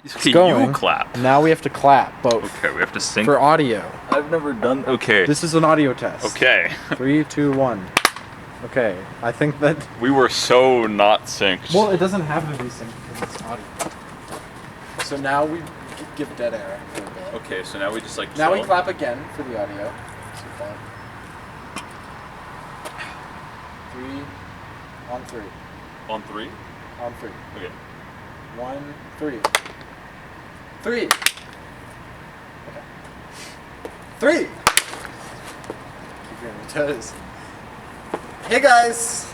It's Okay, you going. clap. Now we have to clap, both. Okay, we have to sync. For audio. I've never done. Okay. This is an audio test. Okay. 3, 2, 1. Okay, I think that... We were so not synced. Well, it doesn't have to be synced because it's audio. So now we give dead air for a bit. Okay, so now we just like. Now we chill. clap again for the audio. So far. 3, on 3. On 3. On 3. Okay. 1, 3. 3. Okay. 3. Keep your toes. Hey guys,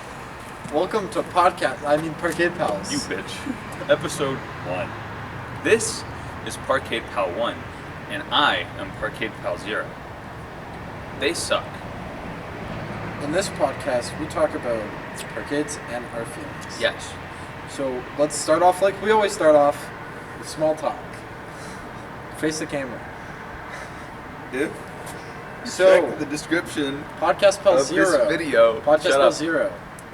welcome to Parkade Pals. You bitch. Episode 1. This is Parkade Pal 1, and I am Parkade Pal 0. They suck. In this podcast, we talk about parkades and our feelings. Yes. So let's start off like we always start off with small talk. Face the camera. If So check the description Podcast Pal of 0. this video. Podcast Shut Pal up. 0.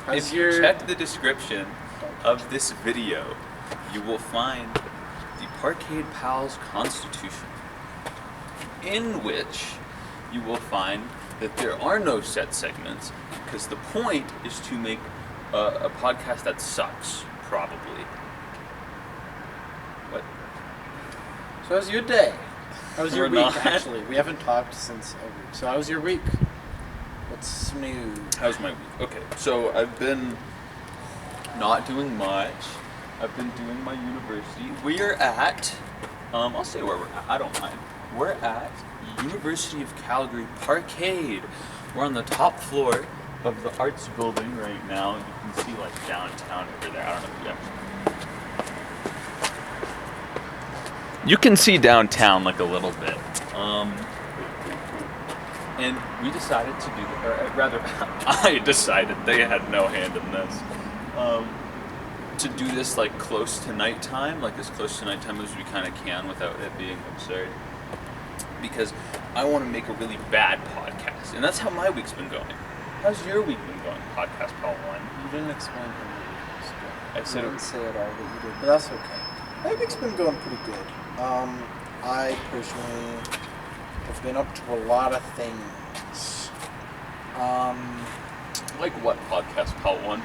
If you check the description of this video, you will find the Parkade Pals Constitution, in which you will find that there are no set segments, because the point is to make a podcast that sucks, probably. What? So how's your day? How was your We're week, not. actually? We haven't talked since a week. So how was your week? What's new? How's my week? Okay, so I've been not doing much. I've been doing my university. We are at, I'll say where we're at. I don't mind. We're at University of Calgary Parkade. We're on the top floor of the arts building right now. You can see like downtown over there. I don't know if you actually. You can see downtown like a little bit. And we decided to do, or rather, I decided, they had no hand in this, to do this like close to nighttime, like as close to nighttime as we kind of can without it being absurd. Because I want to make a really bad podcast, and that's how my week's been going. How's your week been going, Podcast Pal 1? You didn't explain how your week was going. I said You it- didn't say it all, but you did. But that's okay. My week's been going pretty good. I personally have been up to a lot of things. Like what, Podcast Pal 1?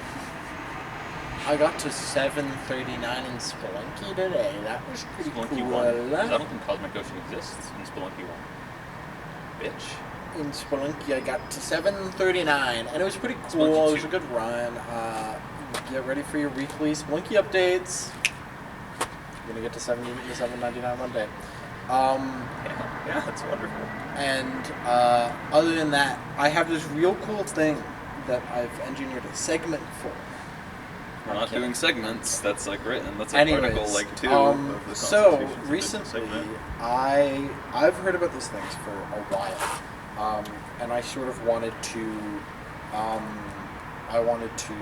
I got to 739 in Spelunky today. That was pretty Spelunky cool. 1? Because I don't think Cosmic Ocean exists in Spelunky 1. Bitch. In Spelunky, I got to 739, and it was pretty cool. Spelunky It was 2. a good run. Get ready for your weekly Spelunky updates. You're gonna get to 799 one day. Yeah, that's wonderful. And other than that, I have this real cool thing that I've engineered a segment for. We're not doing segments. That's like written. That's like Anyways, Article like 2 of the so Constitution. recently, Segment. I've heard about these things for a while, and I sort of wanted to, I wanted to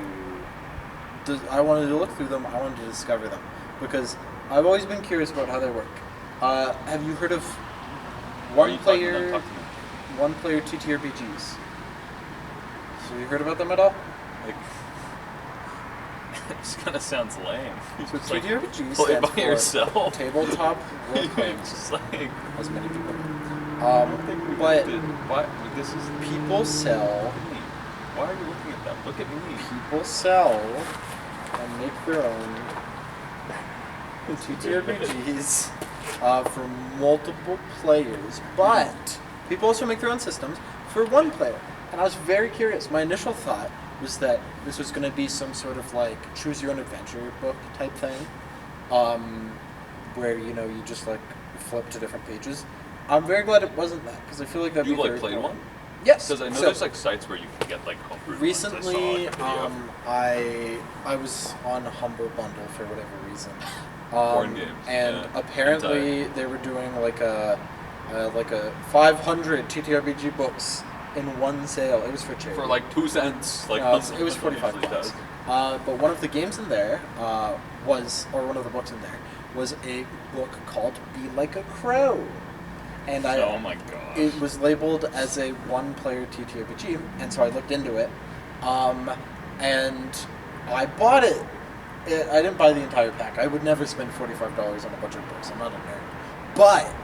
look through them. I wanted to discover them because I've always been curious about how they work. Have you heard of Why are you talking to them? Talk to me. one-player TTRPGs? So you heard about them at all? Like, it just kind of sounds lame. You So just like TTRPG play stands by for yourself. Tabletop Role It's Playing, just like. as many people. I think we But did. Why? This is. people sell. Why are you looking at them? Look at me. People sell and make their own TTRPGs for multiple players, but people also make their own systems for one player. And I was very curious. My initial thought was that this was going to be some sort of like choose your own adventure book type thing, where you just like flip to different pages. I'm very glad it wasn't that because I feel like that'd You be like very played cool. one? Yes. Because I know So- there's like sites where you can get like homebrew Recently, ones. I saw, like, a video. I was on Humble Bundle for whatever reason. Porn games, and yeah. apparently they were doing like a 500 TTRPG books in one sale. It was for charity. For like 2 cents. Like No, it was that's what it 45 usually bucks. does. But one of the games in there one of the books in there was a book called Be Like a Crow. And Oh my gosh. it was labeled as a one-player TTRPG, and so I looked into it, and I bought it. I didn't buy the entire pack. I would never spend $45 on a bunch of books. I'm not a nerd. But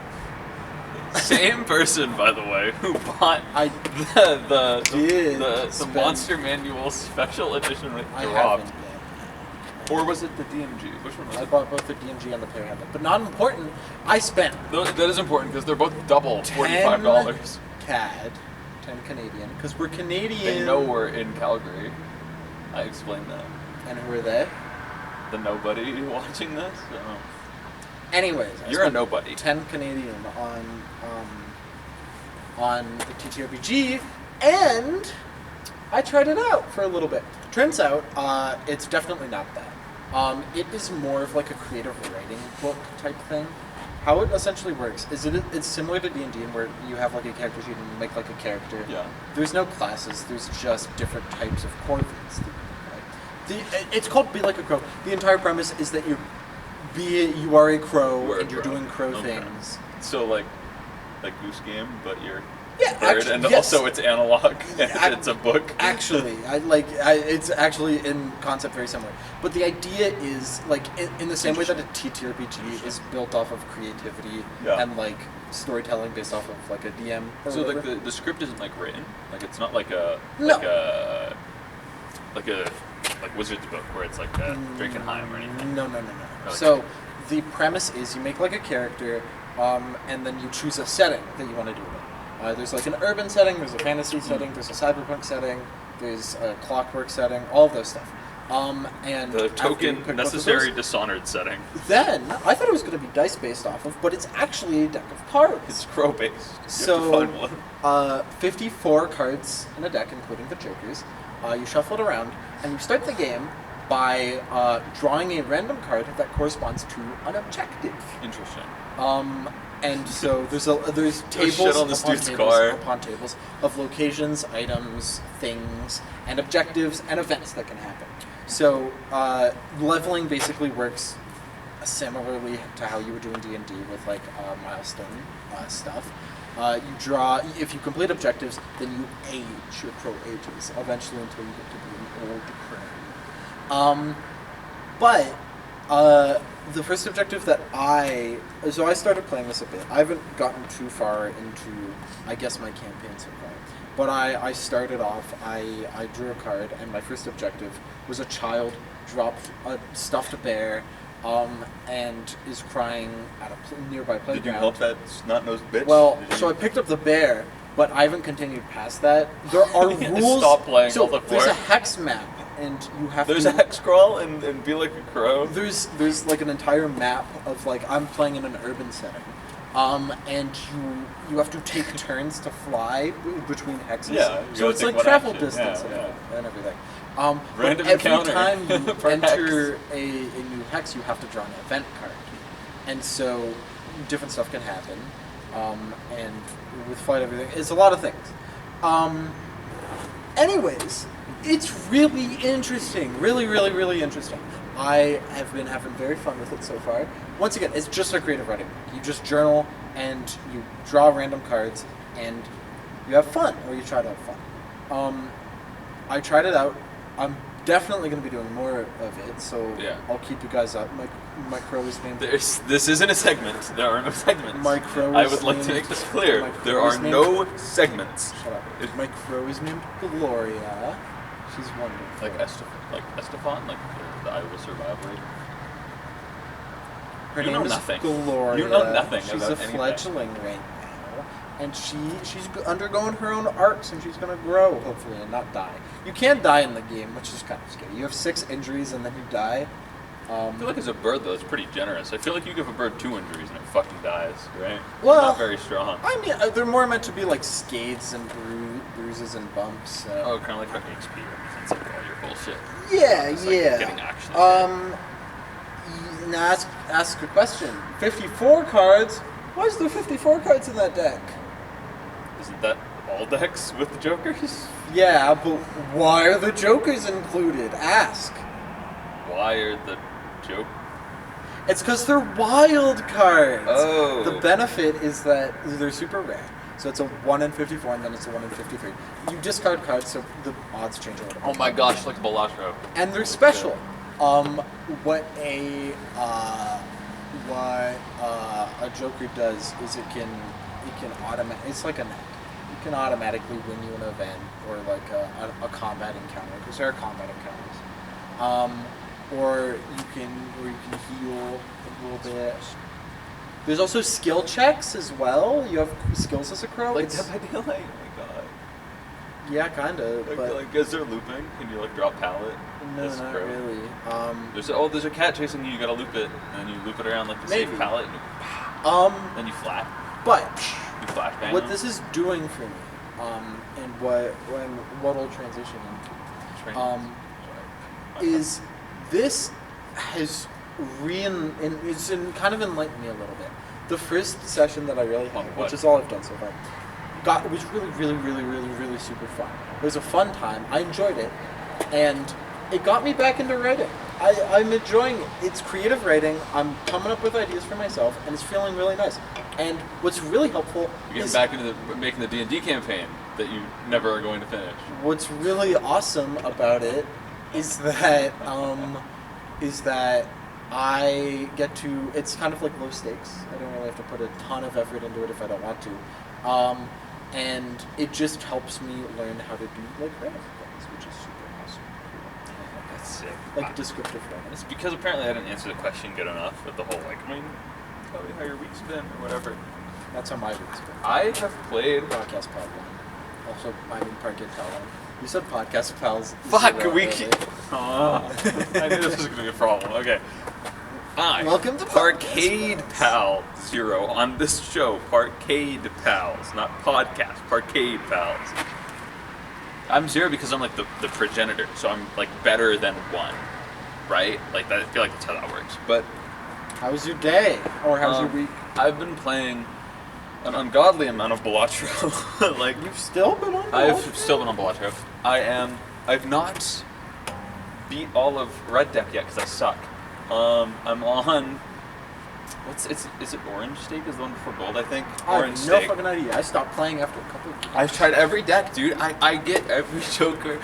Same person, by the way, who bought I the spend- Monster Manual Special Edition with I dropped. haven't yet. Or was it the DMG? Which one was I it? bought both the DMG and the Player Handbook. But not important, I spent That is important because they're both double $45. CAD, 10 Canadian, because we're Canadian. They know we're in Calgary. I explained that. And who are they? The nobody watching this. Anyways, I You're a spent nobody. 10 Canadian on the TTRPG, and I tried it out for a little bit. Turns out, it's definitely not that. It is more of like a creative writing book type thing. How it essentially works is it's similar to D&D, where you have like a character sheet and you make like a character. Yeah. There's no classes. There's just different types of corvids that you can play. It's called Be Like a Crow. The entire premise is that you are a crow We're a and you're crow. doing crow Okay. things. So like Goose Game, but you're Yeah, a bird, actually, and yes. also it's analog. And I- it's a book. Actually, it's actually in concept very similar. But the idea is like in the same way that a TTRPG is built off of creativity Yeah. and like storytelling based off of like a DM. Or So like whatever. the script isn't like written. Like it's not like a No. like Wizard's book where it's like a Drakenheim or anything. No. Like- So the premise is you make like a character, and then you choose a setting that you want to do it in. There's like an urban setting, there's a fantasy setting, there's a cyberpunk setting, there's a clockwork setting, all of those stuff. And The after you token pick both of necessary those, Dishonored setting. then I thought it was going to be dice based off of, but it's actually a deck of cards. It's crow based. You So, have to find one. 54 cards in a deck, including the jokers. You shuffle it around, and you start the game by drawing a random card that corresponds to an objective. Interesting. And so there's tables shit on this upon dude's tables car. upon tables of locations, items, things, and objectives and events that can happen. So leveling basically works similarly to how you were doing D&D with like milestone stuff. You draw. If you complete objectives, then you age. Your crow ages eventually until you get to be an old crow. But the first objective that I started playing this a bit. I haven't gotten too far into, I guess, my campaign so far. But I started off. I drew a card, and my first objective was a child dropped a stuffed bear, and is crying at a nearby playground. Did you help that snot-nosed bitch? Well, Did you- so I picked up the bear, but I haven't continued past that. There are Yeah, rules. stop playing So all the there's a floor. hex map, and you have There's to. a hex crawl and Be Like a Crow. There's like an entire map of like I'm playing in an urban setting, and you have to take turns to fly between hexes. Yeah, you so gotta it's take like one travel action, distance yeah. and everything. Random but every encounter time you per enter a new hex, you have to draw an event card, and so different stuff can happen. And with flight, everything, it's a lot of things. Anyways, it's really interesting. Really, really, really interesting. I have been having very fun with it so far. Once again, it's just a creative writing book. You just journal and you draw random cards and you have fun, or you try to have fun. I tried it out. I'm definitely going to be doing more of it, so Yeah. I'll keep you guys up. My crow is named... This isn't a segment. There are no segments. My crow I is would like to named- make this clear. my There crow is are named- no segments. Shut up. My crow is named Gloria. She's wonderful. Like Estefan, like the I Will Survive lady. Her You name know is nothing. Gloria. You know nothing She's about a anything. fledgling right now, and she's undergoing her own arcs, and she's gonna grow hopefully and not die. You can die in the game, which is kind of scary. You have 6 injuries and then you die. I feel like as a bird though, it's pretty generous. I feel like you give a bird 2 injuries and it fucking dies, right? Well, Not very strong. I mean, they're more meant to be like scathes and bruises and bumps. So. Oh, kind of like an HP. It's like all your bullshit. Yeah, It's like yeah. getting action. Now ask a question. 54 cards. Why is there 54 cards in that deck? Isn't that all decks with the jokers? Yeah, but why are the jokers included? Ask. Why are the joke? It's because they're wild cards. Oh. The benefit is that they're super rare. So it's a 1 in 54 and then it's a 1 in 53. You discard cards so the odds change a little bit. Oh my gosh, like Balatro. And they're special. What a Joker does is it can automate. It's like a net. It can automatically win you an event or like a combat encounter, because there are combat encounters. Or you can heal a little bit. There's also skill checks as well. You have skills as a crow. Like It's- Dead by Daylight. Oh my god. yeah, kind of. But Like, is there looping? Can you like drop pallet? no, as a not crow? really. There's a cat chasing you. You gotta loop it, and you loop it around like the Maybe. safe pallet, and then you flat. But You flashbang. what them. this is doing for me, and what'll transition into, is this has kind of enlightened me a little bit. The first session that I really had, What? which is all I've done so far, was really super fun. It was a fun time. I enjoyed it, and it got me back into writing. I'm enjoying it. It's creative writing. I'm coming up with ideas for myself, and it's feeling really nice. And what's really helpful You're is getting back into making the D&D campaign that you never are going to finish. what's really awesome about it is that I get to. It's kind of like low stakes. I don't really have to put a ton of effort into it if I don't want to, and it just helps me learn how to do like writing things, which is super awesome. That's sick. Like descriptive writing. It's because apparently I didn't answer the question good enough with the whole tell me how your week's been or whatever. That's how my week's been. I have played. Podcast pal one. Also, Parkade pal one. You said podcast pals. Fuck, zero we earlier. can't. I knew this was gonna be a problem. Okay. Hi. Welcome to Parkade Podcast Pal Zero on this show. Parkade Pals, not podcast. Parkade Pals. I'm zero because I'm like the progenitor, so I'm like better than one, right? Like that. I feel like that's how that works. But How was your day? Or how's your week? I've been playing an ungodly amount of Balatro. Like You've still been on. I've still been on Balatro. I've not beat all of Red Deck yet because I suck. I'm on. Is it Orange Stake? Is the one before Gold? I think. I Orange have no Stake. fucking idea. I stopped playing after a couple of games. I've tried every deck, dude. I get every Joker.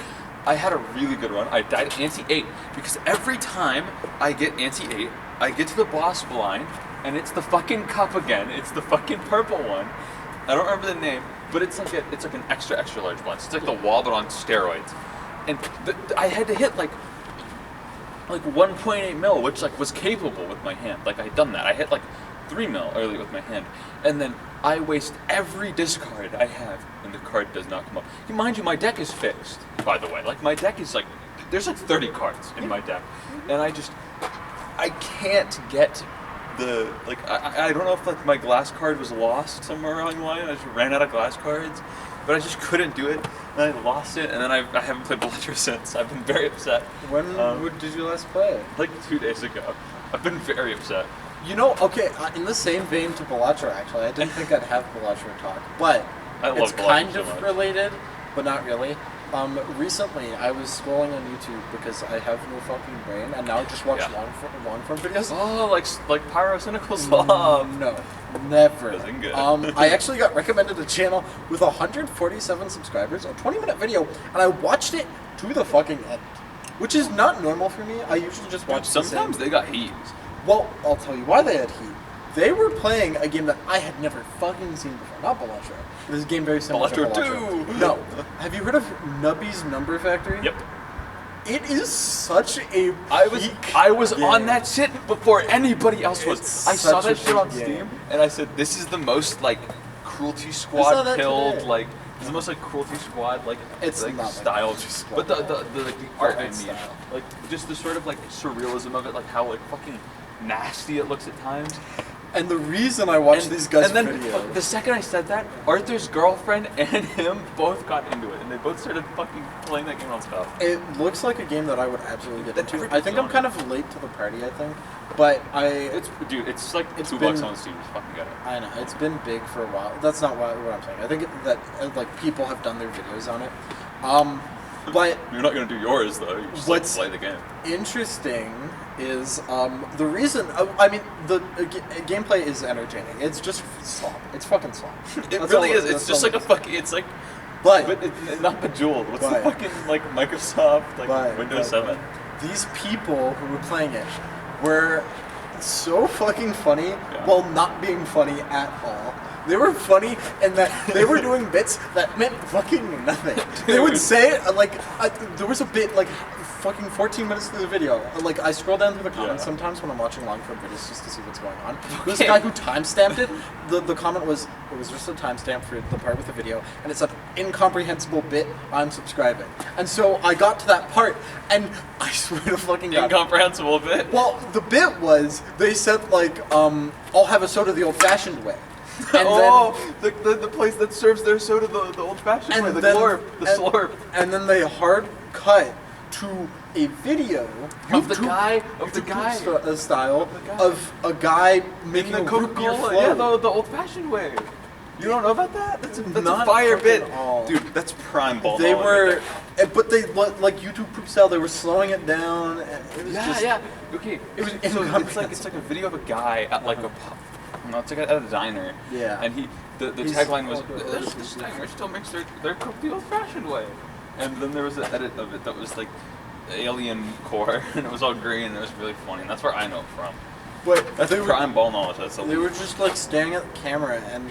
I had a really good run. I died anti-8 because every time I get anti-8, I get to the boss blind, and it's the fucking cup again. It's the fucking purple one. I don't remember the name, but it's like an extra large blind. So it's like the wall but on steroids. And I had to hit like 1.8 mil, which like was capable with my hand. Like I had done that. I hit like 3 mil early with my hand, and then I waste every discard I have, and the card does not come up. Mind you, my deck is fixed, by the way. Like my deck is like, there's like 30 cards in my deck, and I can't get the I don't know if like my glass card was lost somewhere along the line. I just ran out of glass cards, but I just couldn't do it, and I lost it, and then I haven't played Bellinger since. I've been very upset. When did you last play? Like 2 days ago. I've been very upset. You know, okay, in the same vein to Balatro, actually, I didn't think I'd have Balatro talk, but I love it's Balatro kind so of much. related, but not really. Recently, I was scrolling on YouTube because I have no fucking brain, and now I just watch Yeah. long form videos. Oh, like Pyrocynical's Love. No, never. Isn't good. I actually got recommended a channel with 147 subscribers, a 20-minute video, and I watched it to the fucking end, which is not normal for me. I usually just watch the same. Sometimes they got heat. Well, I'll tell you why they had heat. They were playing a game that I had never fucking seen before. Not Balatro. It was a game very similar to Balatro Balatro. 2. No. Have you heard of Nubby's Number Factory? Yep. It is such a I was game. on that shit before anybody else was. It's I saw such a that shit on peak Steam, game. and I said, "This is the most like Cruelty saw Squad that killed today. like it's the most like Cruelty Squad like It's like not like style, Cruelty Squad. but the like the art I mean, style. like just the sort of like surrealism of it, like how like fucking nasty it looks at times. And the reason I watched these guys' and then videos... the second I said that, Arthur's girlfriend and him both got into it, and they both started fucking playing that game on stuff. It looks like a game that I would absolutely get That into. everybody's I think I'm on kind it. of late to the party, I think. But It's like It's $2 been- on Steam. Just fucking get it. I know, it's been big for a while. That's not what I'm saying. I think that like people have done their videos on it. But You're not gonna do yours though. You just What's- like, play the game. interesting is the reason. I mean, the gameplay is entertaining. It's just slop. It's fucking slop. It That's really all- is. It's that's just all like a it is. fucking. It's like, But but it's not Bejeweled. What's But- the fucking like Microsoft like but- Windows but- 7? these people who were playing it were so fucking funny Yeah. while not being funny at all. They were funny in that they were doing bits that meant fucking nothing. They would Dude. say, there was a bit, fucking 14 minutes through the video. Like, I scroll down through the comments Yeah. sometimes when I'm watching long-form videos just to see what's going on. There was a guy who time-stamped it. The comment was, it was just a timestamp for the part with the video, and it said, incomprehensible bit, I'm subscribing. And so I got to that part, and I swear to fucking God. Incomprehensible bit. Well, the bit was, they said, I'll have a soda the old-fashioned way. And the place that serves their soda the old-fashioned And way, the then- glorp, the slurp. And then they hard cut to a video Of the YouTube- guy- of the YouTube guy. style Of the guy. of a guy making In a the root beer Coca-Cola, float. yeah, the old-fashioned way. You don't know about that? That's Not a fire fucking bit, all. dude. That's prime ball. They knowledge were, right but they like YouTube poop style. They were slowing it down. And it was there. just, Yeah. Okay. It was so it's incomprehensible. like a video of a guy at like a pub. No, it's like at a diner. Yeah. And the He's- tagline was, oh, "This diner still makes their cook the old-fashioned way." And then there was an edit of it that was like alien core, and it was all green, and it was really funny. And that's where I know it from. But That's they were, prime ball knowledge. That's they were just staring at the camera and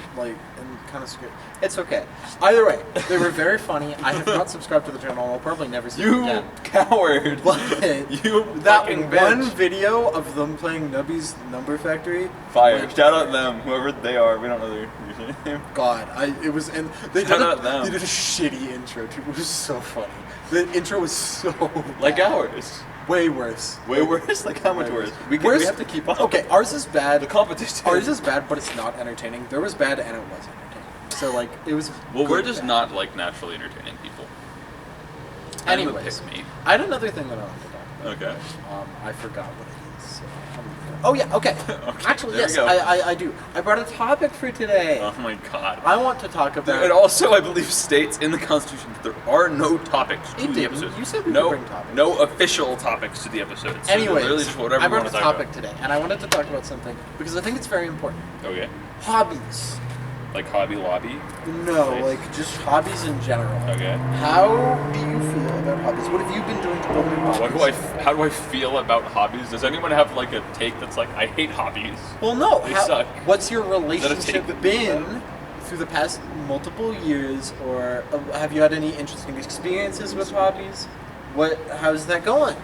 kind of scared. It's okay. Either way, they were very funny. I have not subscribed to the channel. I'll probably never see it you again. coward. But You that fucking one bitch. video of them playing Nubby's Number Factory. Fire. like, Shout out them, whoever they are. We don't know their username. God, it was, and they Shout did out them. they did a shitty intro too. It was so funny. The intro was so Like bad. ours. Way worse. Way worse. Like how much Way worse? worse. We Worse- have to keep up. Okay, ours is bad. The competition. Ours is bad, but it's not entertaining. There was bad and it was entertaining. So it was. Well, good we're just bad. not like naturally entertaining people. I'm a Anyways, pick me. I had another thing that I wanted to talk about. Okay. I forgot what it is. So oh yeah, okay. Okay, Actually, there we yes, go. I do. I brought a topic for today. Oh my god. I want to talk about. It also, I believe, states in the Constitution that there are no topics to It the didn't. episode. You said we no, could bring topics. no official topics to the episode. So Anyways, literally just whatever I you brought want a to talk topic today, and I wanted to talk about something because I think it's very important. about. Okay. Hobbies. Like Hobby Lobby. No, Nice. like just hobbies in general. Okay. How do you feel about hobbies? What have you been doing to build your hobbies? How do I feel about hobbies? Does anyone have like a take that's like, I hate hobbies? Well, no. They suck. What's your that a relationship take that- been through the past multiple years, or have you had any interesting experiences with hobbies? How's that going?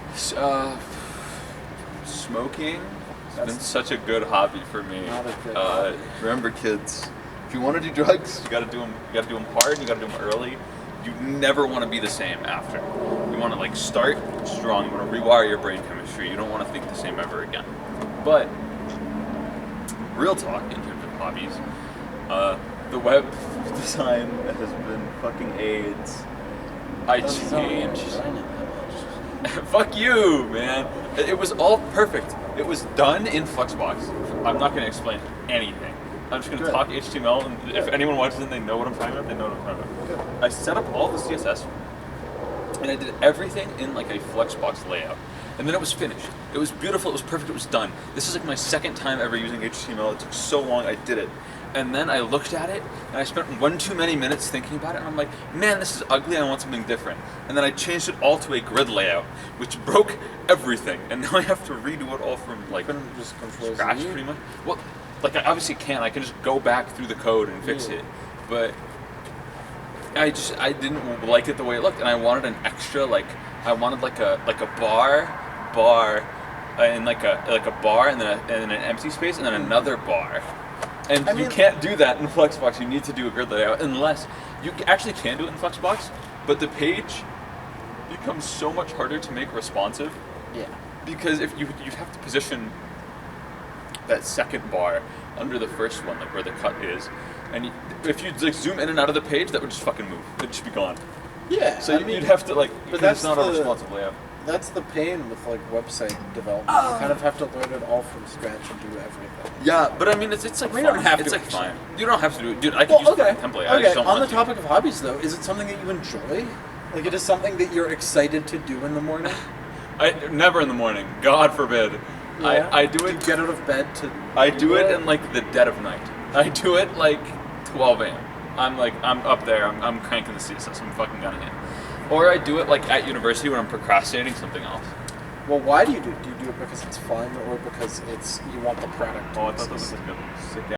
Smoking has That's- been such a good hobby for me. Not a good hobby. Remember, kids, if you want to do drugs, you gotta do them. You gotta do them hard. You gotta do them early. You never want to be the same after. You want to like start strong. You want to rewire your brain chemistry. You don't want to think the same ever again. But real talk in terms of hobbies, the web design has been fucking AIDS. I Doesn't sound like changed. you're designing that much. Fuck you, man. It was all perfect. It was done in Fluxbox. I'm not going to explain anything. I'm just going to Good. talk HTML, and if Good. anyone watches it and they know what I'm talking about, they know what I'm talking about. Good. I set up all the CSS, and I did everything in like a Fluxbox layout. And then it was finished. It was beautiful, it was perfect, it was done. This is like my second time ever using HTML. It took so long, I did it. And then I looked at it, and I spent one too many minutes thinking about it, and I'm like, man, this is ugly, I want something different. And then I changed it all to a grid layout, which broke everything. And now I have to redo it all from like Couldn't just control scratch Z? pretty much. Well, like I obviously can't. I can just go back through the code and fix Yeah. it. But I didn't like it the way it looked, and I wanted an extra I wanted like a bar, and like a bar, and then an empty space, and then another bar. And I you mean- can't do that in Fluxbox. You need to do a grid layout, unless you actually can do it in Fluxbox, but the page becomes so much harder to make responsive. Yeah. Because if you have to position that second bar under the first one, like where the cut is, and if you like zoom in and out of the page, that would just fucking move. It'd just be gone. Yeah. So you'd have to like, but because that's it's not a the- responsive layout. That's the pain with website development. You kind of have to learn it all from scratch and do everything. Yeah, but I mean, it's like We fine. don't have it's to, like actually. fine. You don't have to do it, dude. I can use Well, okay. the template. I Okay. just don't On the want to. topic of hobbies, though, is it something that you enjoy? Like, it is something that you're excited to do in the morning? I never in the morning. God forbid. Yeah? I do To it. get out of bed to. I do it in like the dead of night. I do it like 12 a.m. I'm up there. I'm cranking the CSS. I'm fucking gunning it. Or I do it like at university when I'm procrastinating something else. Well, why do you do it? Do you do it because it's fun or because it's you want the product? To Oh, I thought that exist? was like a sick